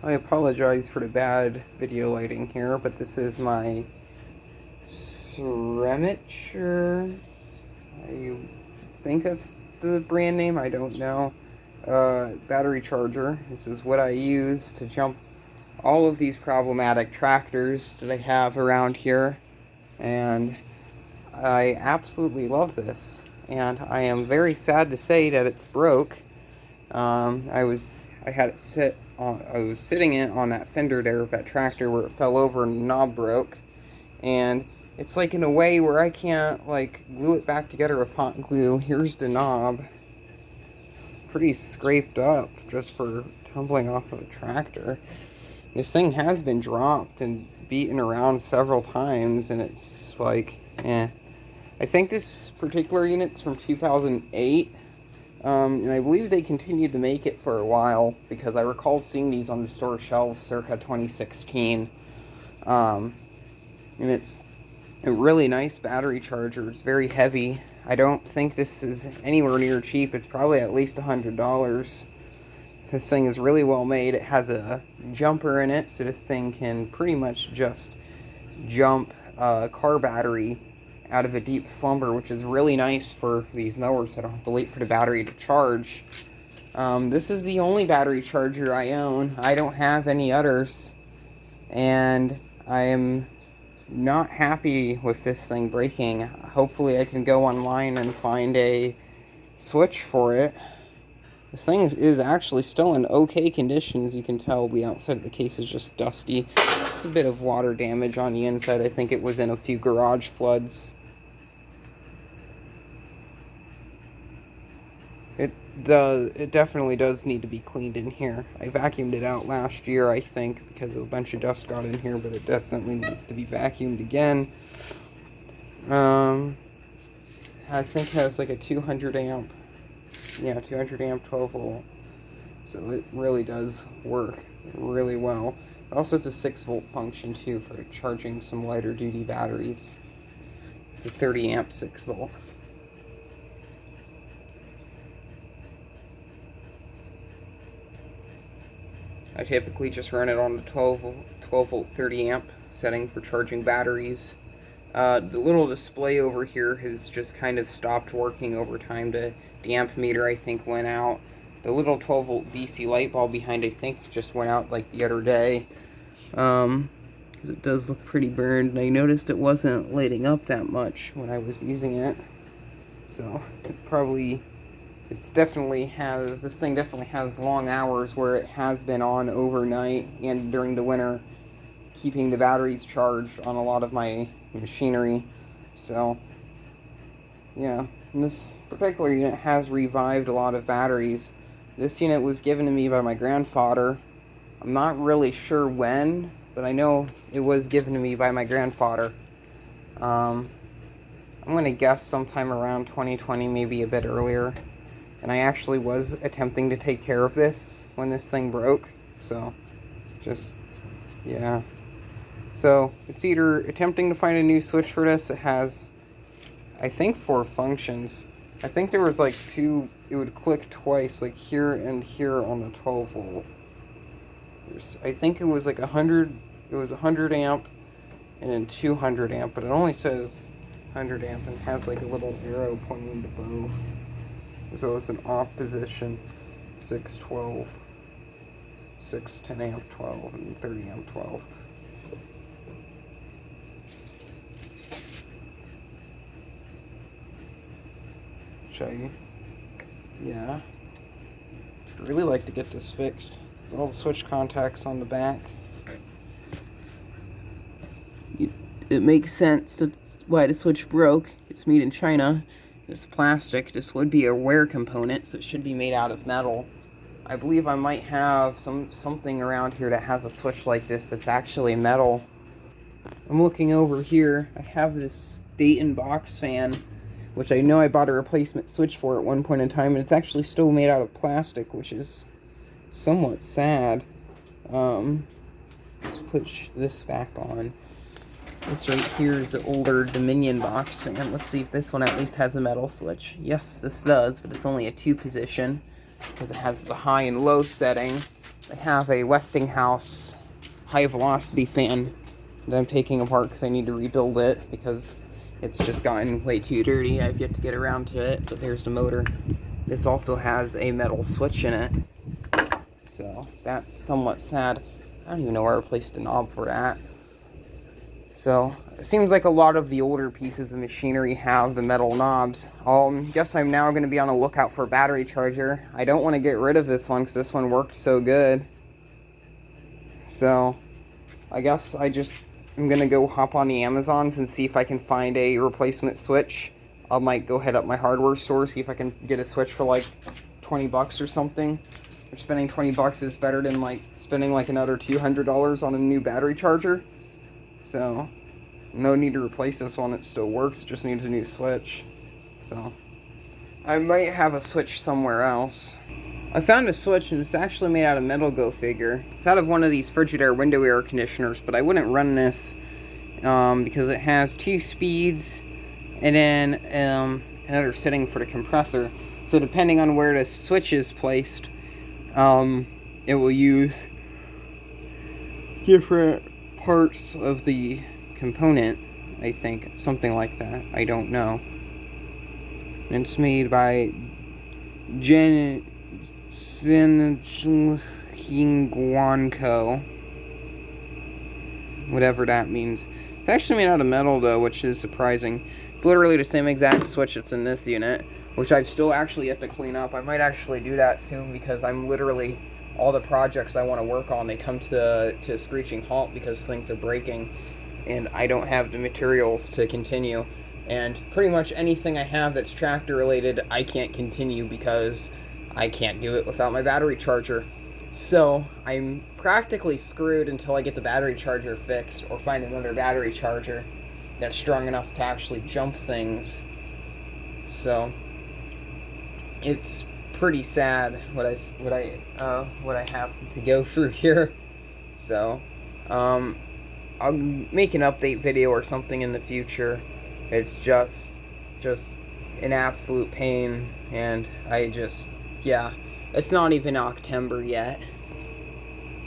I apologize for the bad video lighting here, but this is my Ceramature. I think that's the brand name, I don't know. Battery charger. This is what I use to jump all of these problematic tractors that I have around here. And I absolutely love this. And I am very sad to say that it's broke. I was sitting in on that fender there of that tractor where it fell over and the knob broke, and it's like in a way where I can't like glue it back together with hot glue. Here's the knob. It's pretty scraped up just for tumbling off of a tractor. This thing has been dropped and beaten around several times, and it's like, I think this particular unit's from 2008. And I believe they continued to make it for a while, because I recall seeing these on the store shelves circa 2016. And it's a really nice battery charger. It's very heavy. I don't think this is anywhere near cheap. It's probably at least $100. This thing is really well made. It has a jumper in it, so this thing can pretty much just jump a car battery out of a deep slumber, which is really nice for these mowers, so I don't have to wait for the battery to charge. This is the only battery charger I own. I don't have any others, and I am not happy with this thing breaking. Hopefully I can go online and find a switch for it. This thing is actually still in okay condition. As you can tell, the outside of the case is just dusty. There's a bit of water damage on the inside. I think it was in a few garage floods. It definitely does need to be cleaned in here. I vacuumed it out last year, I think, because a bunch of dust got in here, but it definitely needs to be vacuumed again. I think it has like a 200 amp 12 volt. So it really does work really well. It also has a 6 volt function too for charging some lighter duty batteries. It's a 30 amp 6 volt. I typically just run it on the 12 volt 30 amp setting for charging batteries. The little display over here has just kind of stopped working over time. The amp meter, I think, went out. The little 12 volt DC light bulb behind, I think, just went out like the other day. It does look pretty burned, and I noticed it wasn't lighting up that much when I was using it. So this thing definitely has long hours where it has been on overnight and during the winter, keeping the batteries charged on a lot of my machinery. So, yeah, and this particular unit has revived a lot of batteries. This unit was given to me by my grandfather. I'm not really sure when, but I know it was given to me by my grandfather. I'm going to guess sometime around 2020, maybe a bit earlier. And I actually was attempting to take care of this when this thing broke. So, yeah. So, it's either attempting to find a new switch for this. It has, I think, 4 functions. I think there was like 2, it would click twice, like here and here on the 12 volt. I think it was like 100 amp and then 200 amp, but it only says 100 amp and has like a little arrow pointing to both. So it's an off position, 612, 610 amp 12, and 30 amp 12. Yeah. I'd really like to get this fixed. It's all the switch contacts on the back. It makes sense. That's why the switch broke. It's made in China. It's plastic. This would be a wear component, so it should be made out of metal. I believe I might have something around here that has a switch like this that's actually metal. I'm looking over here. I have this Dayton box fan, which I know I bought a replacement switch for at one point in time, and it's actually still made out of plastic, which is somewhat sad. Let's put this back on. This right here is the older Dominion box, and let's see if this one at least has a metal switch. Yes, this does, but it's only a 2 position, because it has the high and low setting. I have a Westinghouse high velocity fan that I'm taking apart because I need to rebuild it because it's just gotten way too dirty. I've yet to get around to it, but there's the motor. This also has a metal switch in it, so that's somewhat sad. I don't even know where I replaced the knob for that. So, it seems like a lot of the older pieces of machinery have the metal knobs. Guess I'm now going to be on the lookout for a battery charger. I don't want to get rid of this one because this one worked so good. So, I guess I'm going to go hop on the Amazons and see if I can find a replacement switch. I might go head up my hardware store, see if I can get a switch for like 20 bucks or something. Which spending 20 bucks is better than like spending like another $200 on a new battery charger. So, no need to replace this one, it still works, just needs a new switch. So, I might have a switch somewhere else. I found a switch and it's actually made out of metal go figure. It's out of one of these Frigidaire window air conditioners, but I wouldn't run this because it has 2 speeds and then another setting for the compressor. So depending on where the switch is placed, it will use different parts of the component, I think. Something like that. I don't know. It's made by Guanco. Whatever that means. It's actually made out of metal though, which is surprising. It's literally the same exact switch that's in this unit, which I've still actually yet to clean up. I might actually do that soon because I'm literally, all the projects I want to work on, they come to a screeching halt because things are breaking and I don't have the materials to continue. And pretty much anything I have that's tractor related, I can't continue because I can't do it without my battery charger. So I'm practically screwed until I get the battery charger fixed or find another battery charger that's strong enough to actually jump things. So it's pretty sad what I have to go through here. So I'll make an update video or something in the future. It's just an absolute pain, and it's not even October yet.